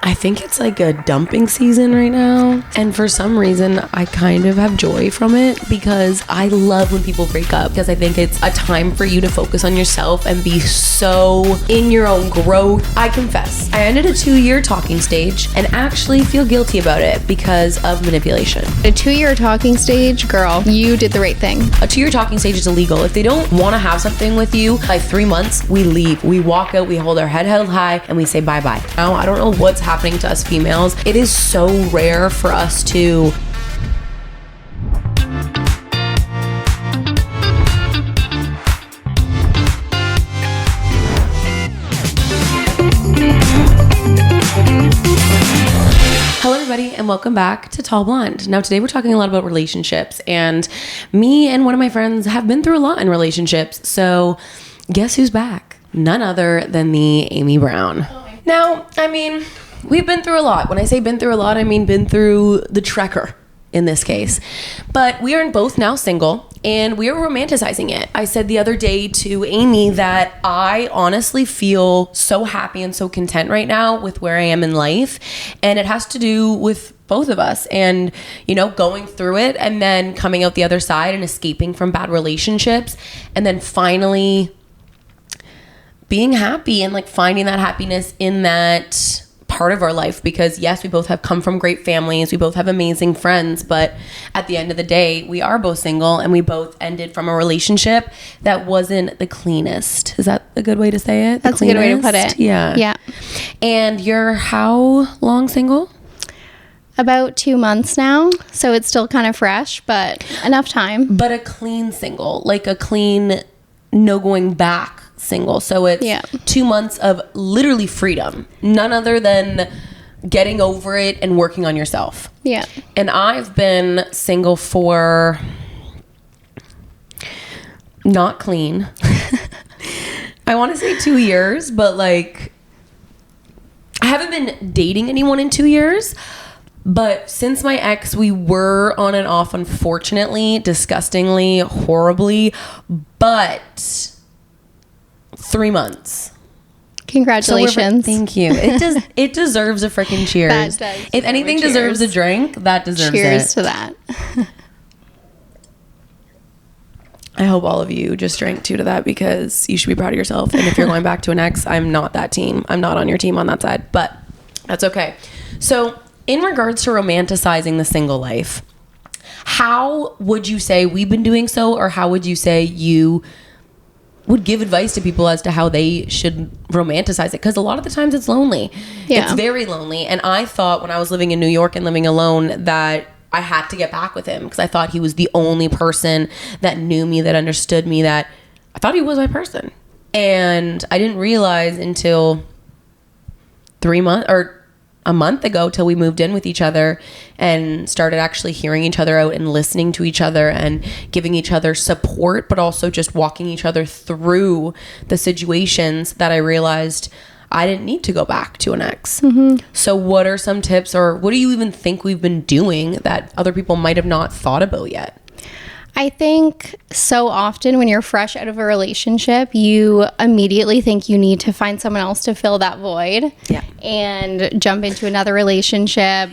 I think it's like a dumping season right now. And for some reason, I kind of have joy from it because I love when people break up because I think it's a time for you to focus on yourself and be so in your own growth. I confess, I ended a 2-year talking stage and actually feel guilty about it because of manipulation. A 2-year talking stage, girl, you did the right thing. A 2-year talking stage is illegal. If they don't want to have something with you by 3 months, we leave. We walk out, we hold our head held high, and we say bye-bye. Now, I don't know what's happening to us females. It is so rare for us to Hello everybody and welcome back to Tall Blonde. Now today we're talking a lot about relationships, and me and one of my friends have been through a lot in relationships. So guess who's back? None other than the Amy Brown. Now, I mean, we've been through a lot. When I say been through a lot, I mean been through the trekker in this case. But we are both now single and we are romanticizing it. I said the other day to Amy that I honestly feel so happy and so content right now with where I am in life. And it has to do with both of us and, you know, going through it and then coming out the other side and escaping from bad relationships and then finally being happy and like finding that happiness in that part of our life. Because yes, we both have come from great families, we both have amazing friends, but at the end of the day, we are both single and we both ended from a relationship that wasn't the cleanest. Is that a good way to say it? That's a good way to put it. Yeah. And you're how long single? About 2 months now, so it's still kind of fresh, but enough time. But a clean single, like a clean, no going back single. So it's 2 months of literally freedom, none other than getting over it and working on yourself. Yeah. And I've been single for not clean. I want to say 2 years, but like I haven't been dating anyone in 2 years. But since my ex, we were on and off, unfortunately, disgustingly, horribly, but 3 months. Congratulations. So thank you. It deserves a freaking cheers. That does. If anything deserves a drink, that deserves cheers it. to that. I hope all of you just drank too to that because you should be proud of yourself. And if you're going back to an ex, I'm not that team. I'm not on your team on that side, but that's okay. So in regards to romanticizing the single life, how would you say we've been doing so, or how would you say you would give advice to people as to how they should romanticize it? Because a lot of the times it's lonely. Yeah. It's very lonely. And I thought when I was living in New York and living alone that I had to get back with him because I thought he was the only person that knew me, that understood me, that I thought he was my person. And I didn't realize until 3 months or a month ago till we moved in with each other and started actually hearing each other out and listening to each other and giving each other support, but also just walking each other through the situations, that I realized I didn't need to go back to an ex. Mm-hmm. So what are some tips, or what do you even think we've been doing that other people might have not thought about yet? I think so often when you're fresh out of a relationship, you immediately think you need to find someone else to fill that void and jump into another relationship,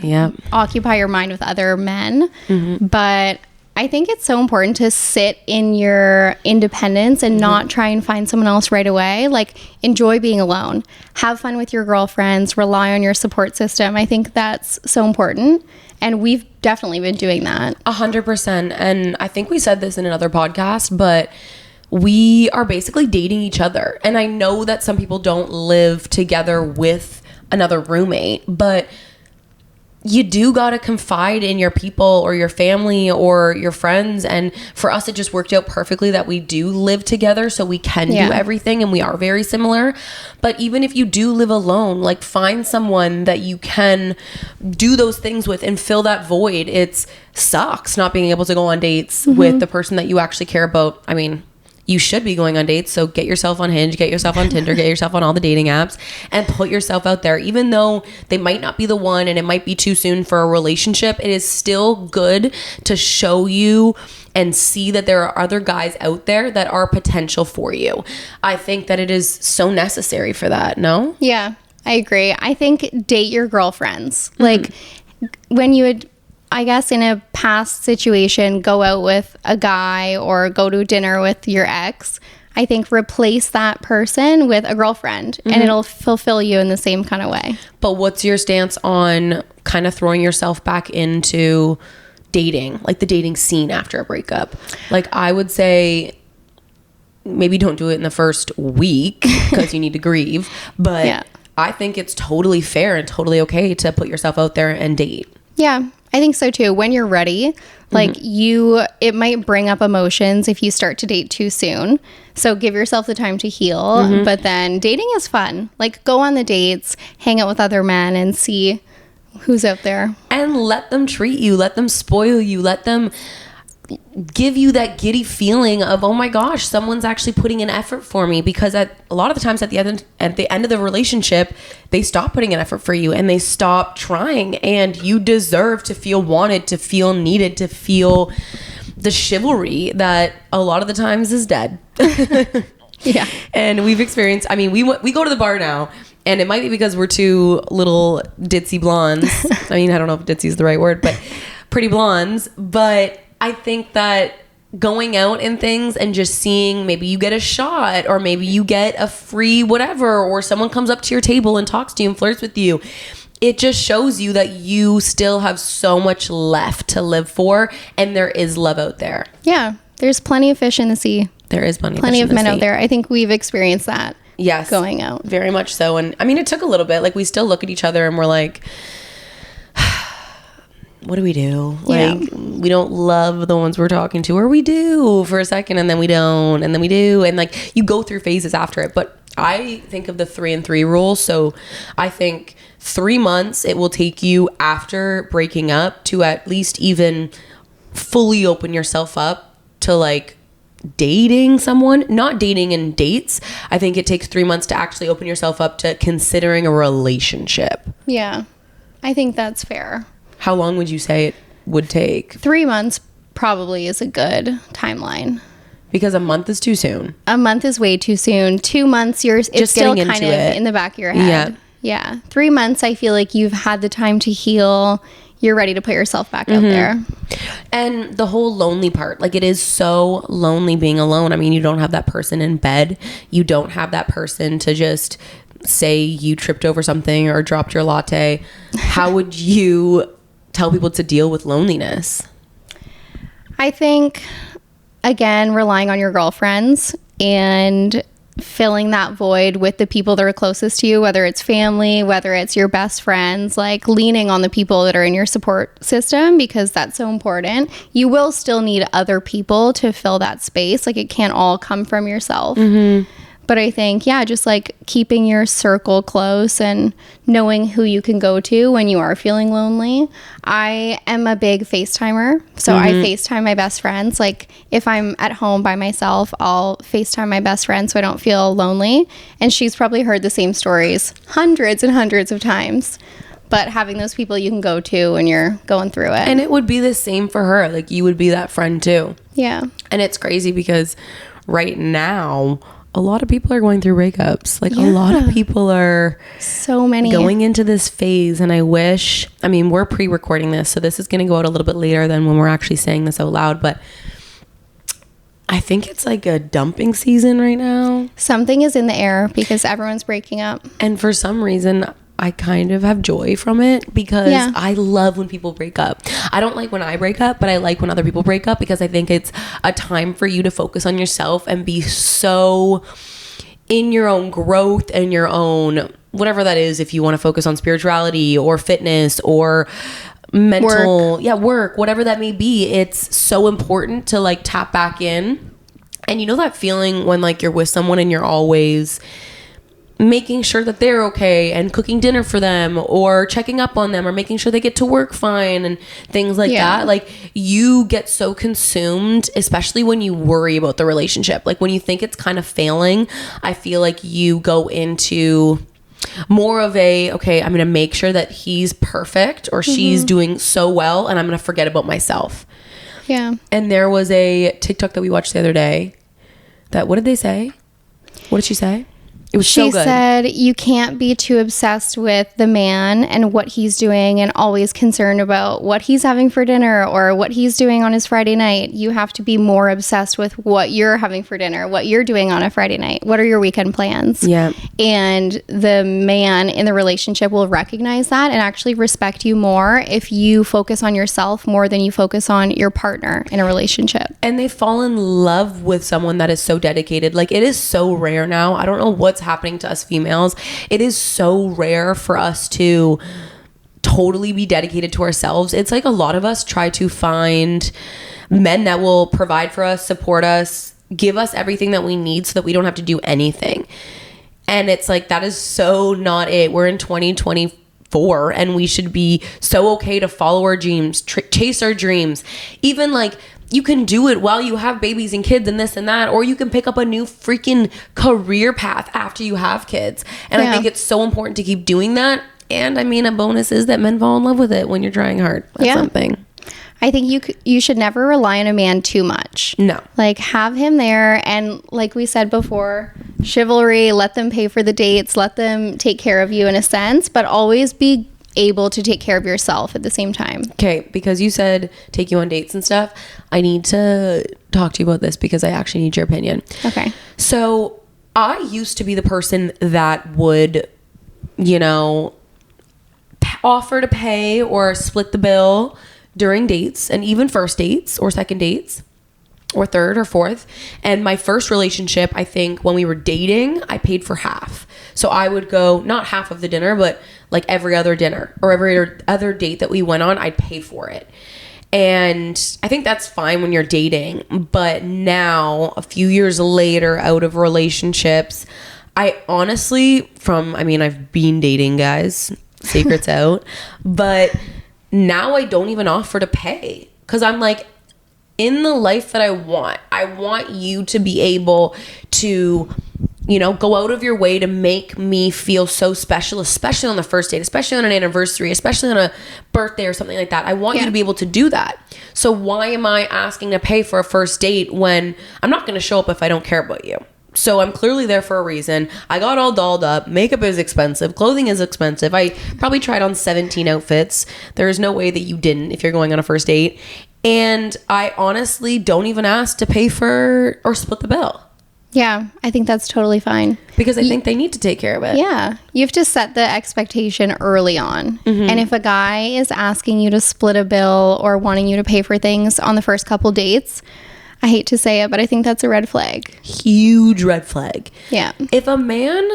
occupy your mind with other men. Mm-hmm. But I think it's so important to sit in your independence and not try and find someone else right away. Like, enjoy being alone. Have fun with your girlfriends. Rely on your support system. I think that's so important. And we've definitely been doing that. 100%. And I think we said this in another podcast, but we are basically dating each other. And I know that some people don't live together with another roommate, but you do got to confide in your people or your family or your friends. And for us, it just worked out perfectly that we do live together, so we can do everything, and we are very similar. But even if you do live alone, like, find someone that you can do those things with and fill that void. It sucks not being able to go on dates with the person that you actually care about. I mean, you should be going on dates, so get yourself on Hinge, get yourself on Tinder, get yourself on all the dating apps, and put yourself out there. Even though they might not be the one and it might be too soon for a relationship, it is still good to show you and see that there are other guys out there that are potential for you. I think that it is so necessary for that, no? Yeah. I agree. I think date your girlfriends. Like when you would, I guess in a past situation, go out with a guy or go to dinner with your ex, I think replace that person with a girlfriend and it'll fulfill you in the same kind of way. But what's your stance on kind of throwing yourself back into dating, like the dating scene after a breakup? Like I would say maybe don't do it in the first week because you need to grieve. But I think it's totally fair and totally okay to put yourself out there and date. Yeah, I think so too. When you're ready, like it might bring up emotions if you start to date too soon. So give yourself the time to heal. But then dating is fun. Like go on the dates, hang out with other men and see who's out there. And let them treat you, let them spoil you, let them give you that giddy feeling of, oh my gosh, someone's actually putting an effort for me. Because a lot of the times at the end of the relationship, they stop putting an effort for you and they stop trying, and you deserve to feel wanted, to feel needed, to feel the chivalry that a lot of the times is dead. Yeah. And we've experienced, I mean, we go to the bar now, and it might be because we're two little ditzy blondes. I mean, I don't know if ditzy is the right word, but pretty blondes. But I think that going out and things and just seeing, maybe you get a shot or maybe you get a free whatever, or someone comes up to your table and talks to you and flirts with you. It just shows you that you still have so much left to live for, and there is love out there. Yeah, there's plenty of fish in the sea. There is plenty of men out there. I think we've experienced that. Yes. Going out. Very much so. And I mean, it took a little bit. Like we still look at each other and we're like, what do we do? Like we don't love the ones we're talking to, or we do for a second and then we don't, and then we do. And like you go through phases after it. But I think of the 3 and 3 rule. So I think 3 months it will take you after breaking up to at least even fully open yourself up to like dating someone, not dating in dates. I think it takes 3 months to actually open yourself up to considering a relationship. Yeah, I think that's fair. How long would you say it would take? 3 months probably is a good timeline. Because a month is too soon. A month is way too soon. 2 months, it's still kind of in the back of your head. Yeah. 3 months, I feel like you've had the time to heal. You're ready to put yourself back out there. And the whole lonely part, like it is so lonely being alone. I mean, you don't have that person in bed. You don't have that person to just say you tripped over something or dropped your latte. How would you tell people to deal with loneliness? I think, again, relying on your girlfriends and filling that void with the people that are closest to you, whether it's family, whether it's your best friends, like leaning on the people that are in your support system, because that's so important. You will still need other people to fill that space. Like it can't all come from yourself. But I think, just like keeping your circle close and knowing who you can go to when you are feeling lonely. I am a big FaceTimer. So I FaceTime my best friends. Like if I'm at home by myself, I'll FaceTime my best friend so I don't feel lonely. And she's probably heard the same stories hundreds and hundreds of times. But having those people you can go to when you're going through it. And it would be the same for her. Like you would be that friend too. Yeah. And it's crazy because right now, a lot of people are going through breakups. Like a lot of people are so many going into this phase. And I mean, we're pre-recording this, so this is going to go out a little bit later than when we're actually saying this out loud. But I think it's like a dumping season right now. Something is in the air because everyone's breaking up. And for some reason, I kind of have joy from it because I love when people break up. I don't like when I break up, but I like when other people break up because I think it's a time for you to focus on yourself and be so in your own growth and your own, whatever that is, if you want to focus on spirituality or fitness or mental, work, whatever that may be. It's so important to like tap back in. And you know that feeling when like you're with someone and you're always making sure that they're okay and cooking dinner for them or checking up on them or making sure they get to work fine and things like that. Like you get so consumed, especially when you worry about the relationship. Like when you think it's kind of failing, I feel like you go into more of a, okay, I'm going to make sure that he's perfect or she's doing so well and I'm going to forget about myself. Yeah. And there was a TikTok that we watched the other day that, what did they say? What did she say? It was so good. She said you can't be too obsessed with the man and what he's doing and always concerned about what he's having for dinner or what he's doing on his Friday night. You have to be more obsessed with what you're having for dinner, what you're doing on a Friday night. What are your weekend plans? Yeah. And the man in the relationship will recognize that and actually respect you more if you focus on yourself more than you focus on your partner in a relationship. And they fall in love with someone that is so dedicated. Like, it is so rare now. I don't know what's happening to us females. It is so rare for us to totally be dedicated to ourselves. It's like a lot of us try to find men that will provide for us, support us, give us everything that we need so that we don't have to do anything. And it's like, that is so not it. We're in 2024 and we should be so okay to follow our dreams, chase our dreams. Even like, you can do it while you have babies and kids and this and that, or you can pick up a new freaking career path after you have kids. And I think it's so important to keep doing that. And I mean, a bonus is that men fall in love with it when you're trying hard at something. I think you should never rely on a man too much. No. Like, have him there, and like we said before, chivalry, let them pay for the dates, let them take care of you in a sense, but always be able to take care of yourself at the same time. Okay, because you said take you on dates and stuff, I need to talk to you about this because I actually need your opinion. Okay. So I used to be the person that would, you know, offer to pay or split the bill during dates, and even first dates or second dates or third or fourth. And my first relationship, I think when we were dating, I paid for half. So I would go, not half of the dinner, but like every other dinner or every other date that we went on, I'd pay for it. And I think that's fine when you're dating. But now, a few years later, out of relationships, I honestly, I've been dating, guys, secrets out, but now I don't even offer to pay. Because I'm like, in the life that I want you to be able to, you know, go out of your way to make me feel so special, especially on the first date, especially on an anniversary, especially on a birthday or something like that. I want you to be able to do that. So why am I asking to pay for a first date when I'm not going to show up if I don't care about you? So I'm clearly there for a reason. I got all dolled up. Makeup is expensive. Clothing is expensive. I probably tried on 17 outfits. There is no way that you didn't if you're going on a first date. And I honestly don't even ask to pay for or split the bill. Yeah, I think that's totally fine. Because I think they need to take care of it. Yeah. You have to set the expectation early on. Mm-hmm. And if a guy is asking you to split a bill or wanting you to pay for things on the first couple dates, I hate to say it, but I think that's a red flag. Huge red flag. Yeah. If a man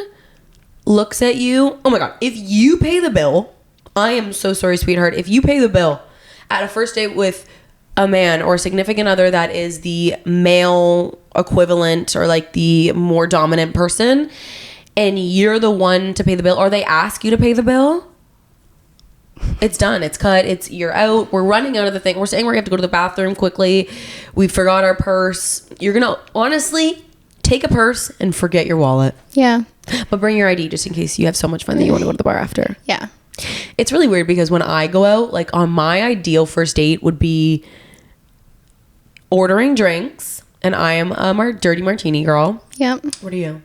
looks at you, oh my God, if you pay the bill, I am so sorry, sweetheart. If you pay the bill at a first date with a man or a significant other that is the male equivalent or like the more dominant person, and you're the one to pay the bill, or they ask you to pay the bill, it's done. It's cut. You're out. We're running out of the thing. We're saying we have to go to the bathroom quickly. We forgot our purse. You're going to honestly take a purse and forget your wallet. Yeah. But bring your ID just in case you have so much fun that you want to go to the bar after. Yeah. It's really weird because when I go out, like on my ideal first date would be ordering drinks, and I am a dirty martini girl. Yep. What are you?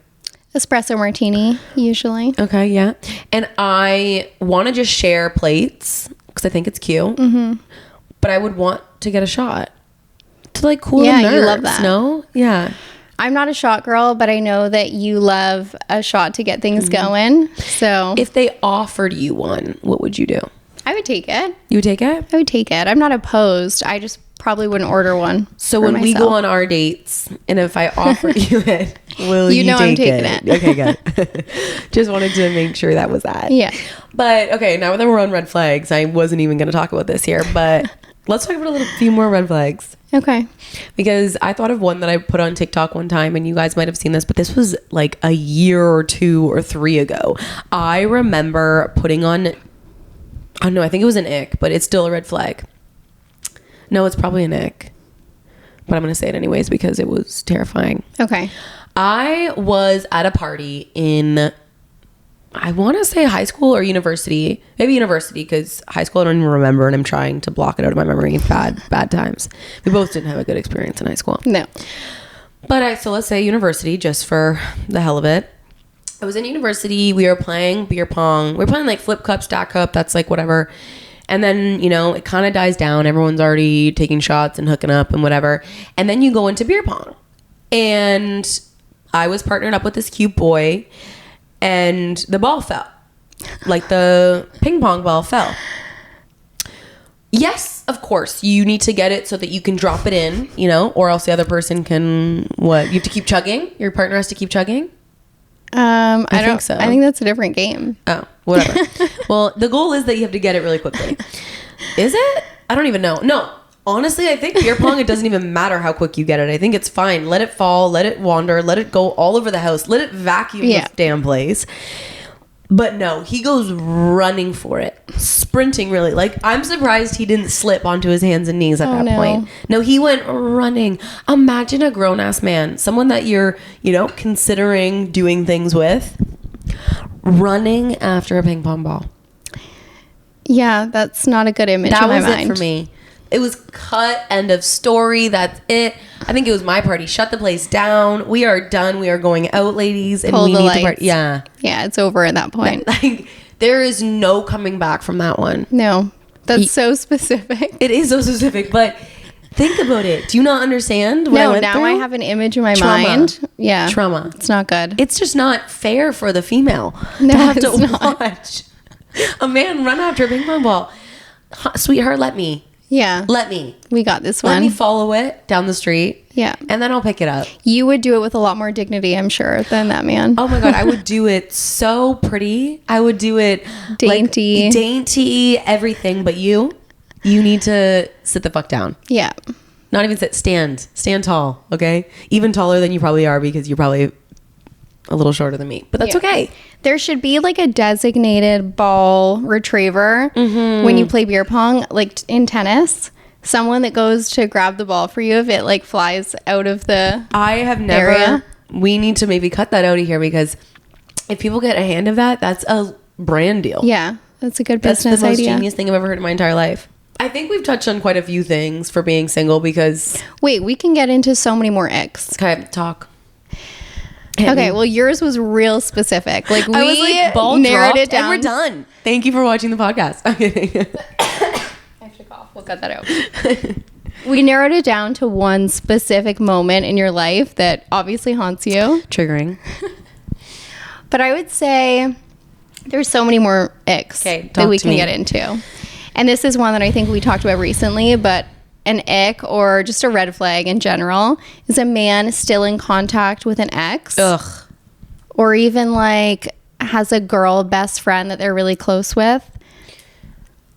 Espresso martini, usually. Okay, yeah. And I want to just share plates because I think it's cute. Mm-hmm. But I would want to get a shot to like cool the nerves. You love that. No? Yeah. I'm not a shot girl, but I know that you love a shot to get things going. So if they offered you one, what would you do? I would take it. You would take it? I would take it. I'm not opposed. I just probably wouldn't order one. So when we go on our dates, and if I offer you it, will you take I'm taking it? Okay, good. Just wanted to make sure that was that. Yeah. But okay, now that we're on red flags, I wasn't even going to talk about this here, but let's talk about few more red flags. Okay. Because I thought of one that I put on TikTok one time, and you guys might have seen this, but this was like a year or 2 or 3 ago. I remember putting on, I don't know, I think it was an ick, but it's still a red flag. No, it's probably an ick, but I'm going to say it anyways because it was terrifying. Okay. I was at a party in, I want to say high school or university. Maybe university, because high school I don't even remember, and I'm trying to block it out of my memory. Bad times. We both didn't have a good experience in high school. No. But so let's say university, just for the hell of it. I was in university. We were playing beer pong. We were playing like flip cup, stack cup. That's like whatever. And then, you know, it kind of dies down. Everyone's already taking shots and hooking up and whatever. And then you go into beer pong. And I was partnered up with this cute boy. And the ball fell. Like the ping pong ball fell. Yes, of course. You need to get it so that you can drop it in, you know, or else the other person can, what? You have to keep chugging? Your partner has to keep chugging? I think so. I think that's a different game. Oh, whatever. Well, the goal is that you have to get it really quickly. Is it? I don't even know. No, honestly, I think beer pong, it doesn't even matter how quick you get it. I think it's fine. Let it fall, let it wander, let it go all over the house, let it vacuum this damn place. But no, he goes running for it, sprinting really. Like, I'm surprised he didn't slip onto his hands and knees at that point. No, he went running. Imagine a grown-ass man, someone that you're, you know, considering doing things with, running after a ping pong ball. Yeah, that's not a good image in my mind. That was it for me. It was cut, end of story. That's it. I think it was my party. Shut the place down. We are done. We are going out, ladies. And we need to party. Yeah. Yeah, it's over at that point. Like, there is no coming back from that one. No. That's so specific. It is so specific, but think about it. Do you not understand what I went through? I have an image in my mind. Yeah. Trauma. It's not good. It's just not fair for the female to have to watch a man run after a ping pong ball. Sweetheart, let me. Yeah. Let me. We got this one. Let me follow it down the street. Yeah. And then I'll pick it up. You would do it with a lot more dignity, I'm sure, than that man. Oh my God. I would do it so pretty. I would do it dainty. Like, dainty, everything. But you need to sit the fuck down. Yeah. Not even sit. Stand tall. Okay. Even taller than you probably are because you're probably a little shorter than me. But that's okay. There should be like a designated ball retriever when you play beer pong, like in tennis. Someone that goes to grab the ball for you if it like flies out of the I have never area. We need to maybe cut that out of here because if people get a hand of that, that's a brand deal. Yeah, that's a good business idea. That's the most genius thing I've ever heard in my entire life. I think we've touched on quite a few things for being single because... Wait, we can get into so many more icks. Okay, talk. Okay, well, yours was real specific. Like, we I was like, ball narrowed it down. And we're done. Thank you for watching the podcast. I'm kidding. I have to cough. We'll cut that out. We narrowed it down to one specific moment in your life that obviously haunts you. Triggering. But I would say there's so many more icks that we can get into. And this is one that I think we talked about recently, but an ick or just a red flag in general is a man still in contact with an ex. Ugh. Or even like has a girl best friend that they're really close with.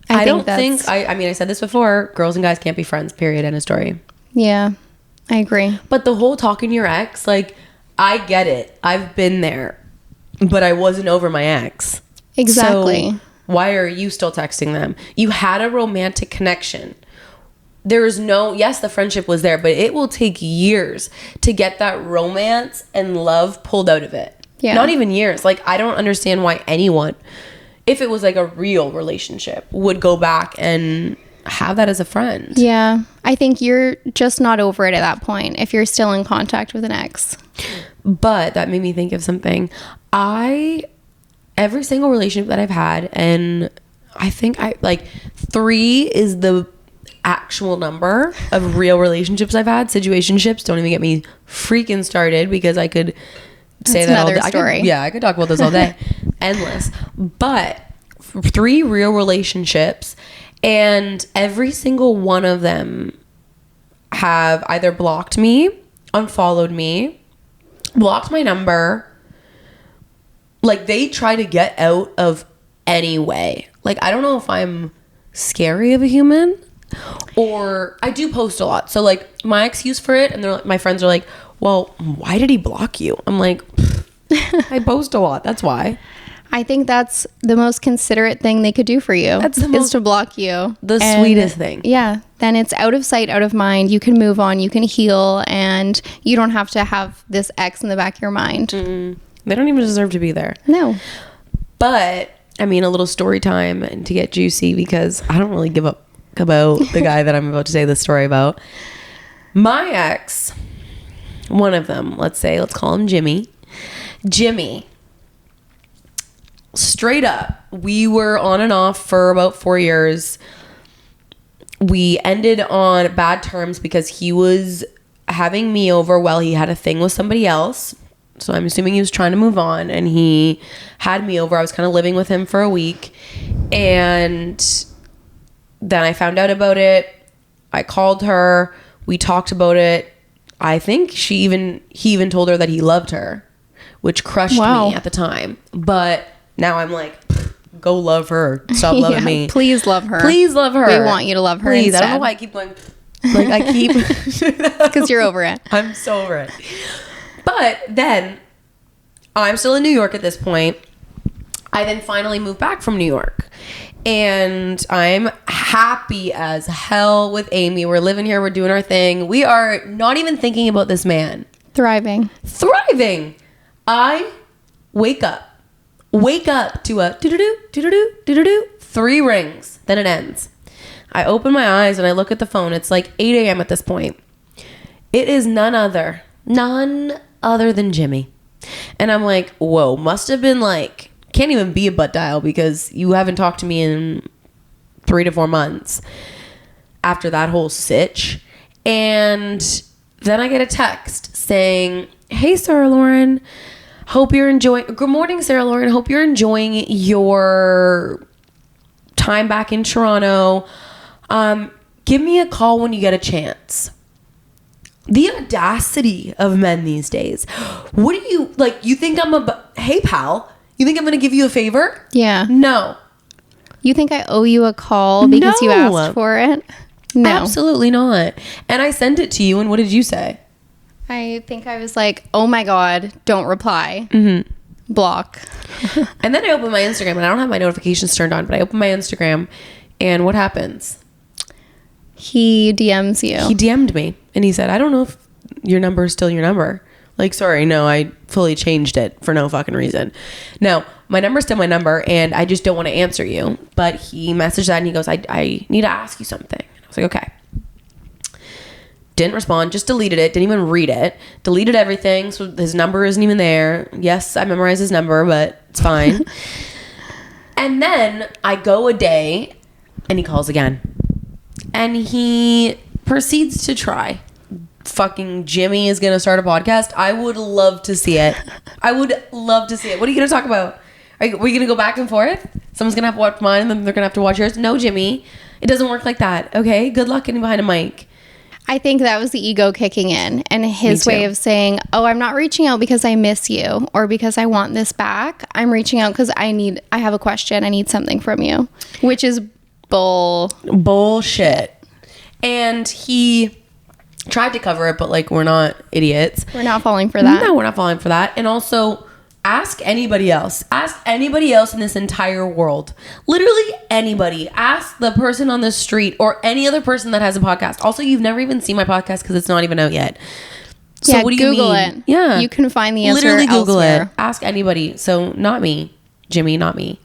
I mean, I said this before, girls and guys can't be friends, period, end of story. Yeah, I agree. But the whole talking to your ex, like, I get it. I've been there, but I wasn't over my ex. Exactly. So why are you still texting them? You had a romantic connection. There is yes, the friendship was there, but it will take years to get that romance and love pulled out of it. Yeah. Not even years. Like, I don't understand why anyone, if it was like a real relationship, would go back and have that as a friend. Yeah. I think you're just not over it at that point if you're still in contact with an ex. But that made me think of something. Every single relationship that I've had, and I think 3 is the actual number of real relationships I've had. Situationships, don't even get me freaking started because I could say that all day. I could talk about this all day. Endless. But 3 real relationships, and every single one of them have either blocked me, unfollowed me, blocked my number. Like, they try to get out of any way. Like, I don't know if I'm scary of a human or I do post a lot. So, like, my excuse for it, and my friends are like, well, why did he block you? I'm like, I post a lot. That's why. I think that's the most considerate thing they could do for you. Is to block you. The sweetest thing. Yeah. Then it's out of sight, out of mind. You can move on. You can heal. And you don't have to have this ex in the back of your mind. Mm-mm. They don't even deserve to be there. No. But, I mean, a little story time and to get juicy because I don't really give up about the guy that I'm about to say this story about. My ex, one of them, let's call him Jimmy. Jimmy straight up, we were on and off for about 4 years. We ended on bad terms because he was having me over while he had a thing with somebody else. So I'm assuming he was trying to move on, and he had me over. I was kind of living with him for a week, and then I found out about it. I called her. We talked about it. I think he even told her that he loved her, which crushed me at the time. But now I'm like, go love her. Stop loving me. Please love her. Please love her. We want you to love her. Please. Instead. I don't know why I keep going. Like I keep. Because you're over it. I'm so over it. But then I'm still in New York at this point. I then finally moved back from New York. And I'm happy as hell with Amy. We're living here. We're doing our thing. We are not even thinking about this man. Thriving. I wake up to a do-do-do, do-do-do, do-do-do, 3 rings. Then it ends. I open my eyes and I look at the phone. It's like 8 a.m. at this point. It is none other than Jimmy. And I'm like, whoa, must have been like, can't even be a butt dial because you haven't talked to me in 3 to 4 months after that whole sitch. And then I get a text saying, hey, Sarah Lauren, hope you're enjoying, good morning, Sarah Lauren, hope you're enjoying your time back in Toronto. Give me a call when you get a chance. The audacity of men these days. What do you, like, you think hey, pal, you think I'm going to give you a favor? Yeah. No. You think I owe you a call because you asked for it? No. Absolutely not. And I sent it to you, and what did you say? I think I was like, oh my God, don't reply. Block. And then I open my Instagram, and I don't have my notifications turned on, but I open my Instagram, and what happens? He DMs you. He DM'd me, and he said, I don't know if your number is still your number. Like, sorry, no, I fully changed it for no fucking reason. No, my number's still my number, and I just don't want to answer you. But he messaged that, and he goes, I need to ask you something. I was like, okay. Didn't respond, just deleted it, didn't even read it. Deleted everything, so his number isn't even there. Yes, I memorized his number, but it's fine. And then I go a day, and he calls again. And he proceeds to try. Fucking Jimmy is gonna start a podcast. I would love to see it. I would love to see it. What are you gonna talk about? Are we gonna go back and forth? Someone's gonna have to watch mine and then they're gonna have to watch yours. No, Jimmy, it doesn't work like that. Okay, good luck getting behind a mic. I think that was the ego kicking in and his way of saying, oh, I'm not reaching out because I miss you or because I want this back. I'm reaching out because I have a question. I need something from you, which is bullshit. And he tried to cover it, but like, we're not idiots. We're not falling for that. No, we're not falling for that. And also, ask anybody else. Ask anybody else in this entire world. Literally anybody. Ask the person on the street or any other person that has a podcast. Also, you've never even seen my podcast because it's not even out yet. So what do you Google mean? It. Yeah. You can find the answer Literally Google elsewhere. it. Ask anybody. So not me. Jimmy, not me.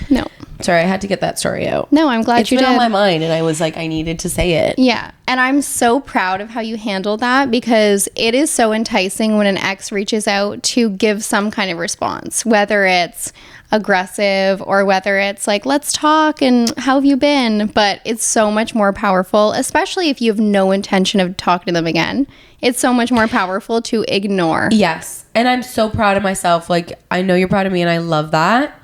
No. Sorry, I had to get that story out. No, I'm glad you did. It's been on my mind, and I was like, I needed to say it. Yeah, and I'm so proud of how you handled that because it is so enticing when an ex reaches out to give some kind of response, whether it's aggressive or whether it's like, let's talk and how have you been? But it's so much more powerful, especially if you have no intention of talking to them again. It's so much more powerful to ignore. Yes, and I'm so proud of myself. Like, I know you're proud of me, and I love that.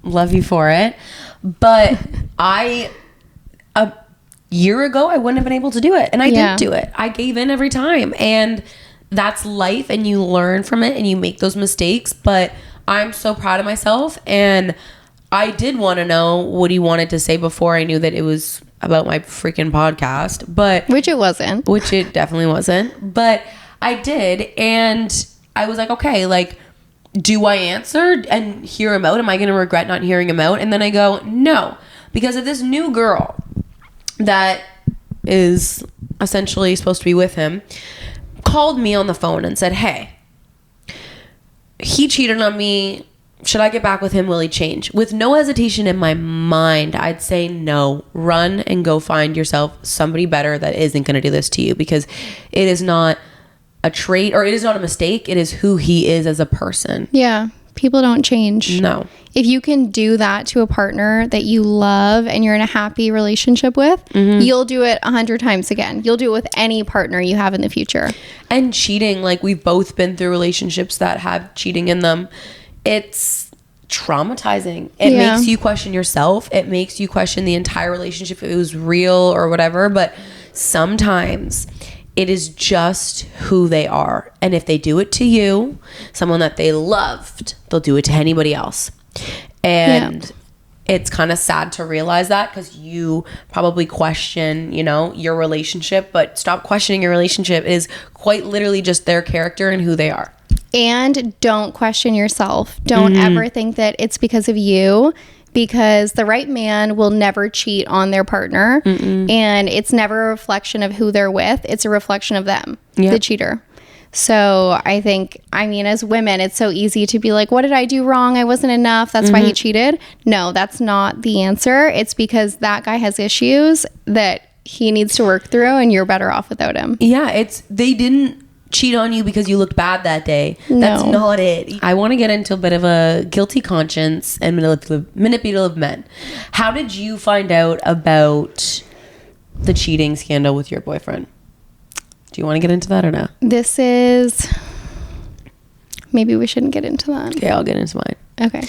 Love you for it. But a year ago, I wouldn't have been able to do it. And I didn't do it. I gave in every time. And that's life. And you learn from it and you make those mistakes. But I'm so proud of myself. And I did want to know what he wanted to say before I knew that it was about my freaking podcast. But which it wasn't. Which it definitely wasn't. But I did. And I was like, okay, like, do I answer and hear him out? Am I going to regret not hearing him out? And then I go, no, because of this new girl that is essentially supposed to be with him called me on the phone and said, hey, he cheated on me. Should I get back with him? Will he change? With no hesitation in my mind, I'd say no. Run and go find yourself somebody better that isn't going to do this to you, because it is not a trait, or it is not a mistake. It is who he is as a person. Yeah. People don't change. No. If you can do that to a partner that you love and you're in a happy relationship with, you'll do it 100 times again. You'll do it with any partner you have in the future. And cheating, like we've both been through relationships that have cheating in them. It's traumatizing. It makes you question yourself. It makes you question the entire relationship, if it was real or whatever. But sometimes it is just who they are. And if they do it to you, someone that they loved, they'll do it to anybody else. And it's kind of sad to realize that, because you probably question, you know, your relationship, but stop questioning your relationship. It is quite literally just their character and who they are. And don't question yourself. Don't ever think that it's because of you, because the right man will never cheat on their partner. And it's never a reflection of who they're with. It's a reflection of them, the cheater. So I think, I mean, as women, it's so easy to be like, what did I do wrong? I wasn't enough. That's why he cheated. No, that's not the answer. It's because that guy has issues that he needs to work through, and you're better off without him. Yeah, they didn't cheat on you because you looked bad that day. No. That's not it. I want to get into a bit of a guilty conscience and manipulative men. How did you find out about the cheating scandal with your boyfriend? Do you want to get into that or no? Maybe we shouldn't get into that. Okay, I'll get into mine. Okay.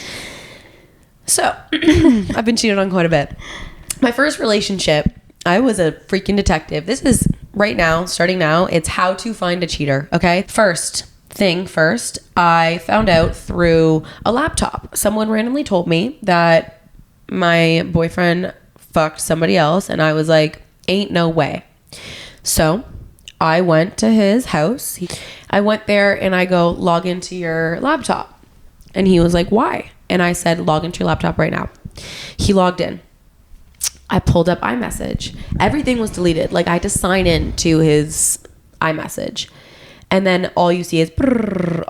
So, I've been cheated on quite a bit. My first relationship, I was a freaking detective. This is right now, starting now. It's how to find a cheater, okay? First, I found out through a laptop. Someone randomly told me that my boyfriend fucked somebody else, and I was like, ain't no way. So I went to his house. I went there and I go, log into your laptop. And he was like, why? And I said, log into your laptop right now. He logged in. I pulled up iMessage. Everything was deleted. Like, I had to sign in to his iMessage. And then all you see is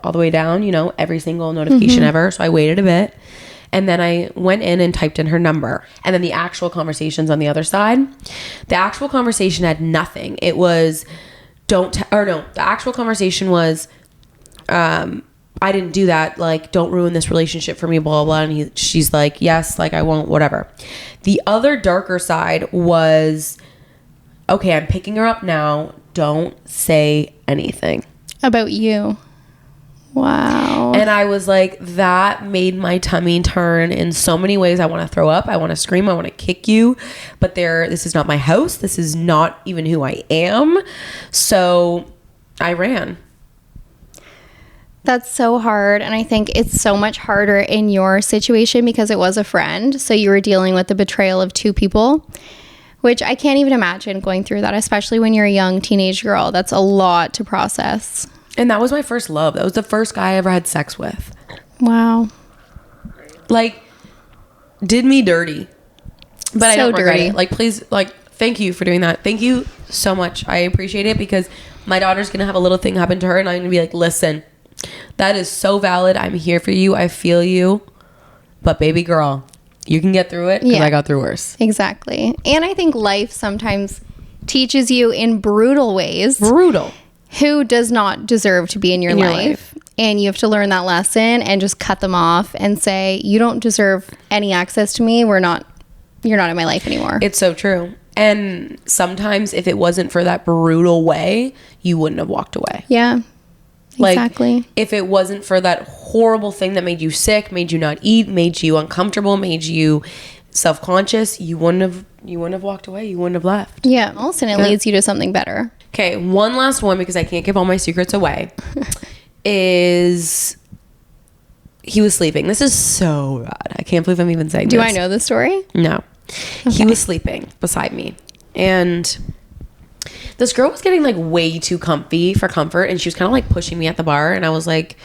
all the way down, you know, every single notification ever. So I waited a bit. And then I went in and typed in her number. And then the actual conversations on the other side. The actual conversation had nothing. It was, the actual conversation was, I didn't do that. Like, don't ruin this relationship for me, blah, blah, blah. And she's like, yes, like I won't, whatever. The other darker side was, okay, I'm picking her up now. Don't say anything. About you. Wow. And I was like, that made my tummy turn in so many ways. I want to throw up. I want to scream. I want to kick you. But this is not my house. This is not even who I am. So I ran. That's so hard. And I think it's so much harder in your situation because it was a friend. So you were dealing with the betrayal of two people, which I can't even imagine going through that, especially when you're a young teenage girl. That's a lot to process. And that was my first love. That was the first guy I ever had sex with. Wow. Like, did me dirty. But so I don't regret dirty. it. Like, please, like, thank you for doing that. Thank you so much. I appreciate it, because my daughter's going to have a little thing happen to her, and I'm going to be like, listen, that is so valid. I'm here for you. I feel you. But baby girl, you can get through it, because I got through worse. Exactly. And I think life sometimes teaches you in brutal ways. Brutal. Who does not deserve to be in your life. And you have to learn that lesson and just cut them off and say, you don't deserve any access to me. You're not in my life anymore. It's so true. And sometimes if it wasn't for that brutal way, you wouldn't have walked away. Yeah, exactly. Like, if it wasn't for that horrible thing that made you sick, made you not eat, made you uncomfortable, made you self-conscious, you wouldn't have walked away. You wouldn't have left. Yeah. Also, it leads you to something better. Okay, one last one, because I can't give all my secrets away, is he was sleeping. This is so bad. I can't believe I'm even saying this. Do I know the story? No. Okay. He was sleeping beside me. And this girl was getting like way too comfy for comfort. And she was kind of like pushing me at the bar. And I was like,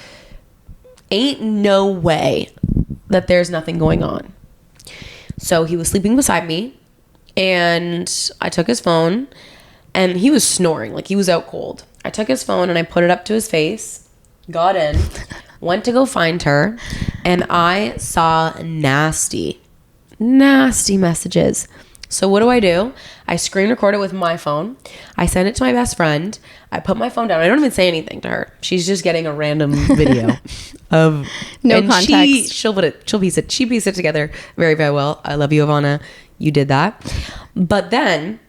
ain't no way that there's nothing going on. So he was sleeping beside me. And I took his phone. And he was snoring, like he was out cold. I took his phone and I put it up to his face, got in, went to go find her, and I saw nasty messages. So what do? I screen record it with my phone. I send it to my best friend. I put my phone down. I don't even say anything to her. She's just getting a random video of no context. She pieced it together very, very well. I love you, Ivana. You did that. But then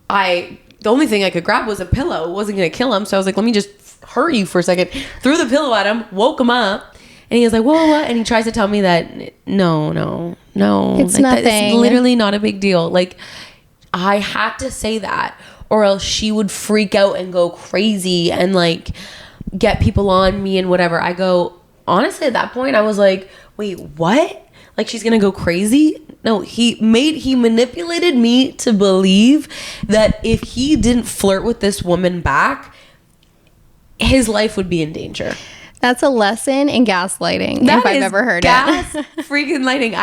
the only thing I could grab was a pillow. It wasn't going to kill him. So I was like, let me just hurt you for a second. Threw the pillow at him, woke him up. And he was like, whoa, what? And he tries to tell me that, no. It's like, nothing. It's literally not a big deal. Like, I had to say that, or else she would freak out and go crazy and, like, get people on me and whatever. I go, honestly, at that point, I was like, wait, what? Like, she's going to go crazy? No, he manipulated me to believe that if he didn't flirt with this woman back, his life would be in danger. That's a lesson in gaslighting, if I've ever heard it. Freaking lighting.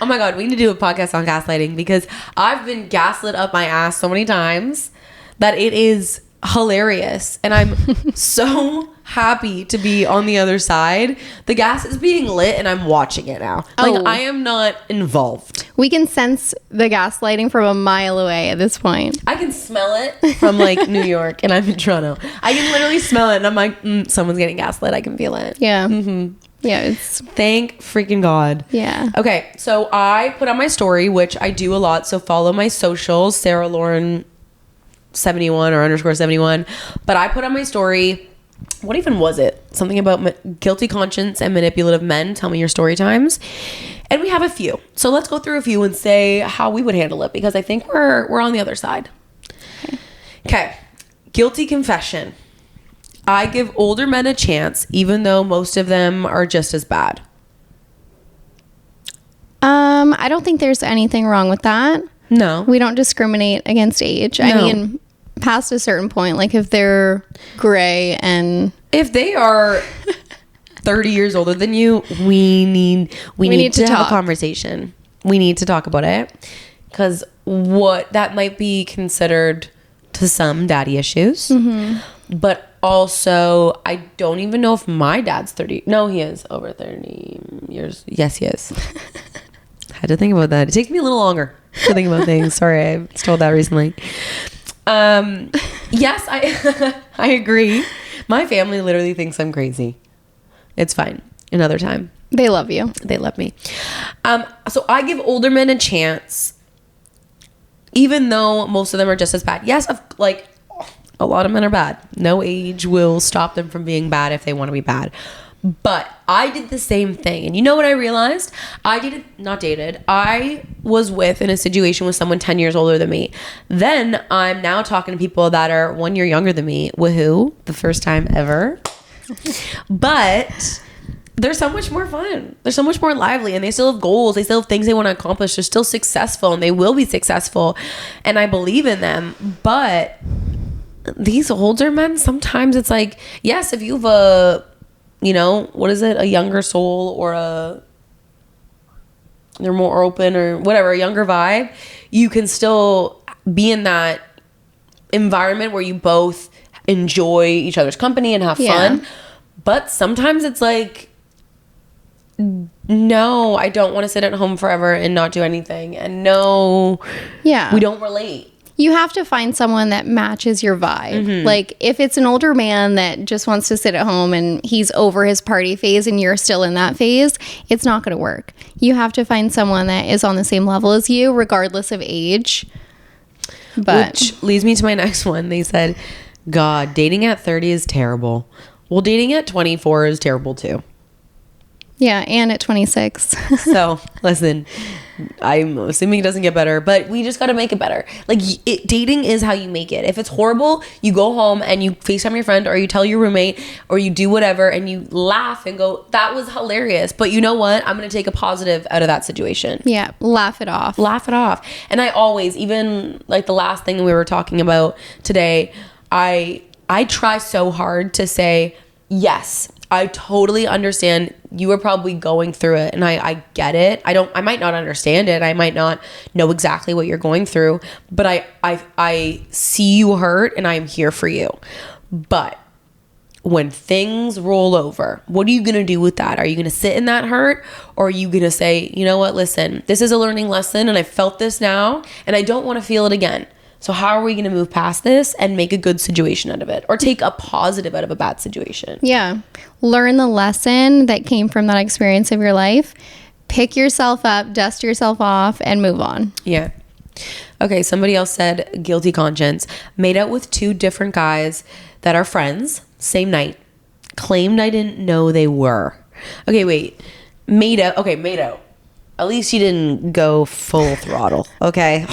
Oh my God, we need to do a podcast on gaslighting because I've been gaslit up my ass so many times that it is hilarious. And I'm so happy to be on the other side. The gas is being lit and I'm watching it now. Like, I am not involved. We can sense the gaslighting from a mile away at this point. I can smell it from like New York and I'm in Toronto. I can literally smell it and I'm like, someone's getting gaslit. I can feel it. Yeah. Mm-hmm. Yeah. It's thank freaking God. Yeah. Okay. So I put on my story, which I do a lot. So follow my socials, Sarah Lauren 71 or _71. But I put on my story, what even was it? Something about guilty conscience and manipulative men. Tell me your story times. And we have a few. So let's go through a few and say how we would handle it, because I think we're on the other side. Okay. Guilty confession. I give older men a chance, even though most of them are just as bad. I don't think there's anything wrong with that. No. We don't discriminate against age. No. I mean, past a certain point, like if they're gray and... If they are 30 years older than you, we need to have a conversation. We need to talk about it. Because what that might be considered to some daddy issues. Mm-hmm. But also, I don't even know if my dad's 30. No, he is over 30 years. Yes, he is. Had to think about that. It takes me a little longer to think about things. Sorry, I was told that recently. Yes, I agree. My family literally thinks I'm crazy. It's fine. Another time. They love you. They love me. So I give older men a chance, even though most of them are just as bad. Yes, like a lot of men are bad. No age will stop them from being bad if they want to be bad. But I did the same thing. And you know what I realized? I was in a situation with someone 10 years older than me. Then I'm now talking to people that are 1 year younger than me. Woohoo. The first time ever. But they're so much more fun. They're so much more lively, and they still have goals. They still have things they want to accomplish. They're still successful, and they will be successful. And I believe in them. But these older men, sometimes it's like, yes, if you have a younger soul, or they're more open, or whatever, a younger vibe, you can still be in that environment where you both enjoy each other's company and have fun. But sometimes it's like, no, I don't want to sit at home forever and not do anything. And no, we don't relate. You have to find someone that matches your vibe. Mm-hmm. Like, if it's an older man that just wants to sit at home and he's over his party phase and you're still in that phase, it's not going to work. You have to find someone that is on the same level as you, regardless of age. Which leads me to my next one. They said, God, dating at 30 is terrible. Well, dating at 24 is terrible too. Yeah, and at 26. So, listen, I'm assuming it doesn't get better, but we just got to make it better. Like, dating is how you make it. If it's horrible, you go home and you FaceTime your friend, or you tell your roommate, or you do whatever, and you laugh and go, that was hilarious. But you know what? I'm going to take a positive out of that situation. Yeah, laugh it off. Laugh it off. And I always, even like the last thing we were talking about today, I try so hard to say, yes, I totally understand. You are probably going through it, and I get it. I might not understand it. I might not know exactly what you're going through, but I see you hurt, and I'm here for you. But when things roll over, what are you going to do with that? Are you going to sit in that hurt, or are you going to say, you know what, listen, this is a learning lesson and I felt this now and I don't want to feel it again. So how are we going to move past this and make a good situation out of it, or take a positive out of a bad situation? Yeah. Learn the lesson that came from that experience of your life. Pick yourself up, dust yourself off, and move on. Yeah. Okay, somebody else said guilty conscience. Made out with 2 different guys that are friends, same night. Claimed I didn't know they were. Okay, wait. Made out. At least you didn't go full throttle. Okay.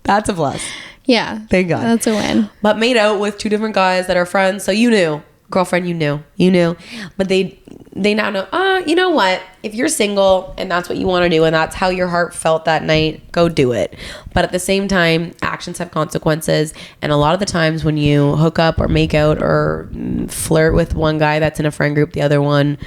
That's a plus. Yeah. Thank God. That's a win. But made out with 2 different guys that are friends. So you knew. Girlfriend, you knew. But they now know, you know what? If you're single and that's what you want to do and that's how your heart felt that night, go do it. But at the same time, actions have consequences. And a lot of the times when you hook up or make out or flirt with one guy that's in a friend group, the other one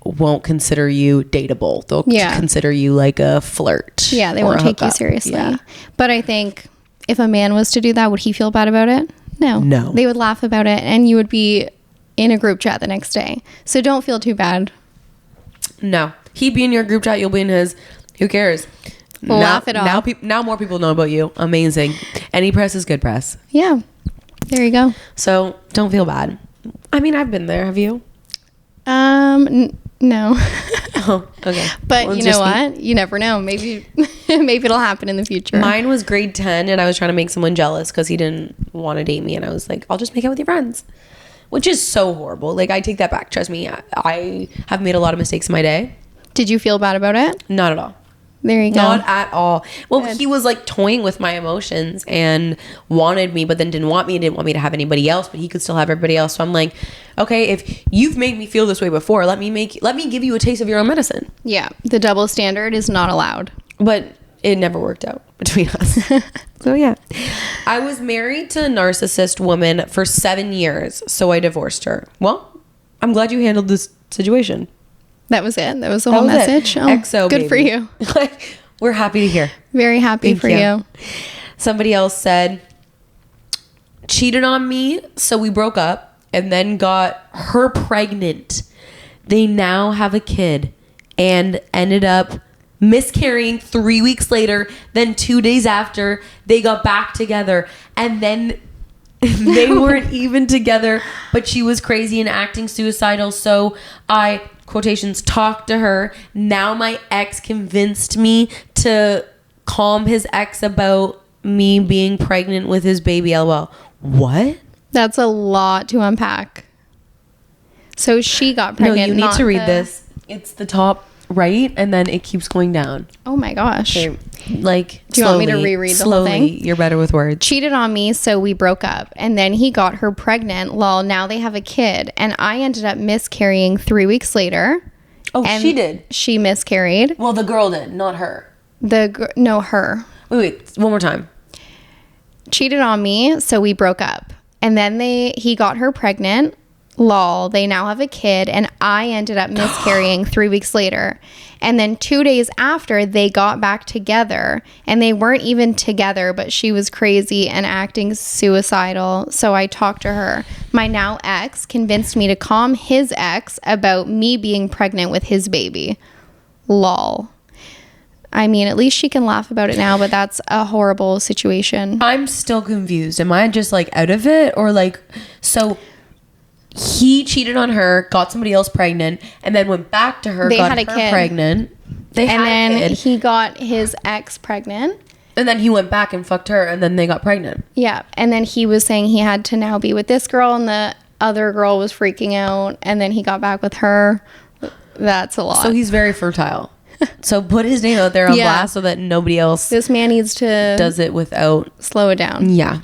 won't consider you dateable. They'll consider you like a flirt. Yeah, they won't take you seriously. Yeah. But I think if a man was to do that, would he feel bad about it? No. They would laugh about it and you would be in a group chat the next day. So don't feel too bad. No. He'd be in your group chat, you'll be in his. Who cares? Laugh it off. Now more people know about you. Amazing. Any press is good press. Yeah. There you go. So don't feel bad. I mean, I've been there. Have you? No. Oh, okay. But well, you know what? You never know. Maybe it'll happen in the future. Mine was grade 10 and I was trying to make someone jealous because he didn't want to date me. And I was like, I'll just make out with your friends. Which is so horrible. Like, I take that back. Trust me. I have made a lot of mistakes in my day. Did you feel bad about it? Not at all. There you go. Not at all. Well, Good. He was like toying with my emotions and wanted me, but then didn't want me and didn't want me to have anybody else, but he could still have everybody else. So I'm like, okay, if you've made me feel this way before, let me give you a taste of your own medicine. Yeah. The double standard is not allowed. But it never worked out between us. So yeah. I was married to a narcissist woman for 7 years, so I divorced her. Well, I'm glad you handled this situation. That was it. That was the whole message. Oh, XO, good baby. For you. We're happy to hear. Very happy for you. Somebody else said, cheated on me, so we broke up and then got her pregnant. They now have a kid and ended up miscarrying 3 weeks later. Then 2 days after, they got back together. And then they weren't even together, but she was crazy and acting suicidal. So I, quotations, talked to her. Now my ex convinced me to calm his ex about me being pregnant with his baby. LOL. What? That's a lot to unpack. So she got pregnant. No, you need to read this. It's the top right, and then it keeps going down. Oh my gosh. Okay. Like, do you want me to reread the whole thing? You're better with words. Cheated on me, so we broke up. And then he got her pregnant. Lol, now they have a kid. And I ended up miscarrying 3 weeks later. Oh, she did? She miscarried. Well, the girl did, not her. No, her. Wait, one more time. Cheated on me, so we broke up. And then he got her pregnant. Lol, they now have a kid, and I ended up miscarrying 3 weeks later. And then 2 days after, they got back together, and they weren't even together, but she was crazy and acting suicidal. So I talked to her. My now ex convinced me to calm his ex about me being pregnant with his baby. Lol. I mean, at least she can laugh about it now, but that's a horrible situation. I'm still confused. Am I just like out of it, or like, so he cheated on her, got somebody else pregnant, and then went back to her, got her pregnant. And then he got his ex pregnant. And then he went back and fucked her, and then they got pregnant. Yeah. And then he was saying he had to now be with this girl, and the other girl was freaking out, and then he got back with her. That's a lot. So he's very fertile. So put his name out there on blast so that nobody else this man needs to does it without slow it down. Yeah.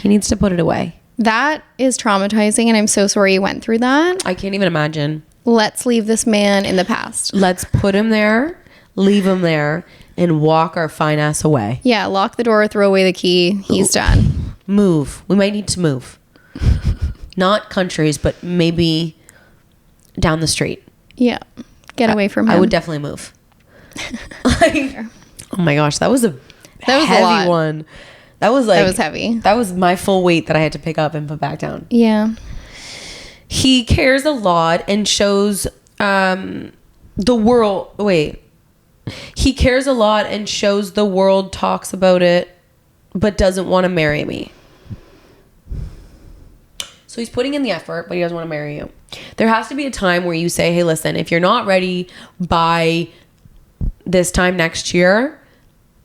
He needs to put it away. That is traumatizing, and I'm so sorry you went through that. I can't even imagine. Let's leave this man in the past. Let's put him there, leave him there, and walk our fine ass away. Yeah, lock the door, throw away the key. He's done. Move. We might need to move. Not countries, but maybe down the street. Yeah. Get away from him. I would definitely move. Like, oh my gosh, that was a heavy one. That was heavy. That was my full weight that I had to pick up and put back down. Yeah. he cares a lot and shows the world. Wait. He cares a lot and shows the world, talks about it, but doesn't want to marry me. So he's putting in the effort, but he doesn't want to marry you. There has to be a time where you say, hey, listen, if you're not ready by this time next year,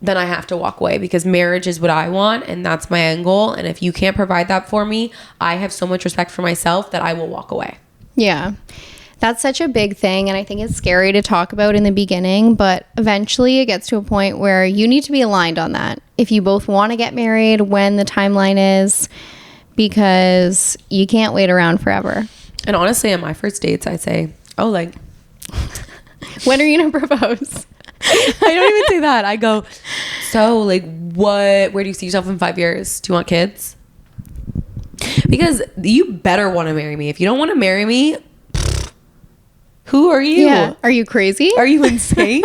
then I have to walk away, because marriage is what I want and that's my end goal. And if you can't provide that for me, I have so much respect for myself that I will walk away. Yeah. That's such a big thing, and I think it's scary to talk about in the beginning, but eventually it gets to a point where you need to be aligned on that. If you both want to get married, when the timeline is, because you can't wait around forever. And honestly, on my first dates, I say, oh, like, when are you going to propose? I don't even say that. I go, so, like, where do you see yourself in 5 years? Do you want kids? Because you better want to marry me. If you don't want to marry me, who are you? Yeah. Are you crazy? Are you insane?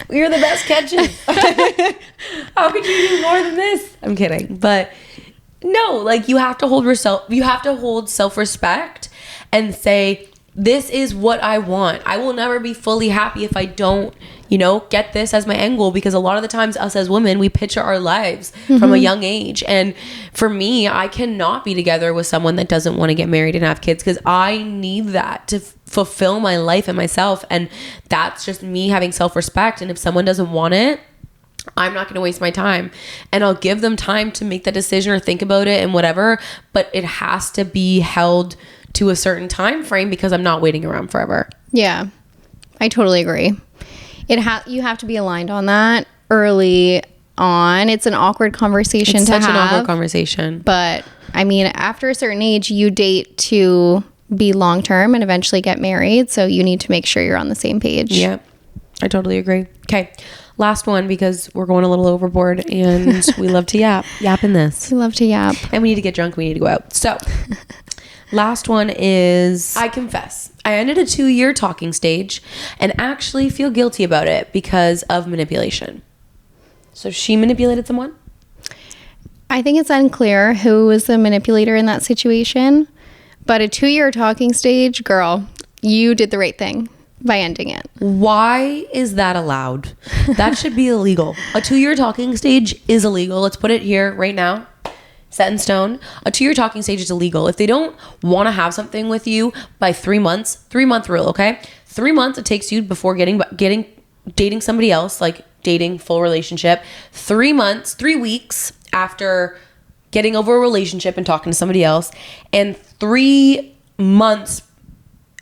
We are the best catches. How could you do more than this? I'm kidding. But no, like, you have to hold self-respect and say, this is what I want. I will never be fully happy if I don't, get this as my end goal, because a lot of the times us as women, we picture our lives from a young age. And for me, I cannot be together with someone that doesn't want to get married and have kids, because I need that to fulfill my life and myself. And that's just me having self-respect. And if someone doesn't want it, I'm not going to waste my time, and I'll give them time to make that decision or think about it and whatever, but it has to be held to a certain time frame, because I'm not waiting around forever. Yeah, I totally agree. You have to be aligned on that early on. It's an awkward conversation to have. It's such an awkward conversation. But I mean, after a certain age, you date to be long-term and eventually get married. So you need to make sure you're on the same page. Yeah, I totally agree. Okay. Last one, because we're going a little overboard and we love to yap in this. We love to yap. And we need to get drunk. We need to go out. So last one is, I confess, I ended a 2-year talking stage and actually feel guilty about it because of manipulation. So she manipulated someone? I think it's unclear who was the manipulator in that situation, but a 2-year talking stage, girl, you did the right thing by ending it. Why is that allowed? That should be illegal. A 2-year talking stage is illegal. Let's put it here right now. Set in stone. A 2-year talking stage is illegal. If they don't want to have something with you by 3 months, 3-month rule, okay? 3 months it takes you before dating somebody else, like dating, full relationship. 3 months, 3 weeks after getting over a relationship and talking to somebody else, and 3 months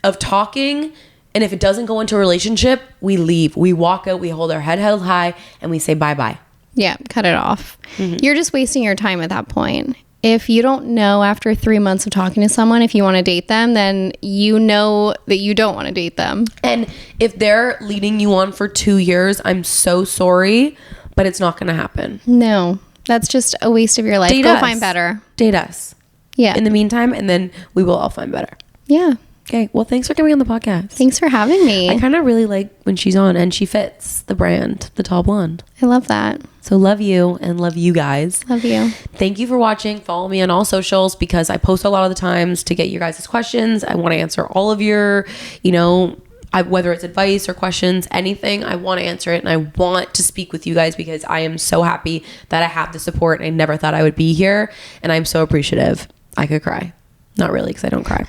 of talking. And if it doesn't go into a relationship, we leave. We walk out, we hold our head held high, and we say bye-bye. Yeah, cut it off. You're just wasting your time at that point. If you don't know after 3 months of talking to someone if you want to date them, then you know that you don't want to date them. And if they're leading you on for 2 years, I'm so sorry, but it's not going to happen. No, that's just a waste of your life. Go find better. Date us. Yeah. In the meantime, and then we will all find better. Yeah. Okay, well, thanks for coming on the podcast. Thanks for having me. I kind of really like when she's on, and she fits the brand, the tall blonde. I love that. So love you and love you guys. Love you. Thank you for watching. Follow me on all socials, because I post a lot of the times to get you guys' questions. I want to answer all of your, whether it's advice or questions, anything, I want to answer it. And I want to speak with you guys, because I am so happy that I have the support. I never thought I would be here, and I'm so appreciative. I could cry. Not really, because I don't cry,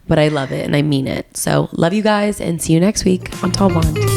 but I love it and I mean it. So love you guys, and see you next week on Tall Blonde.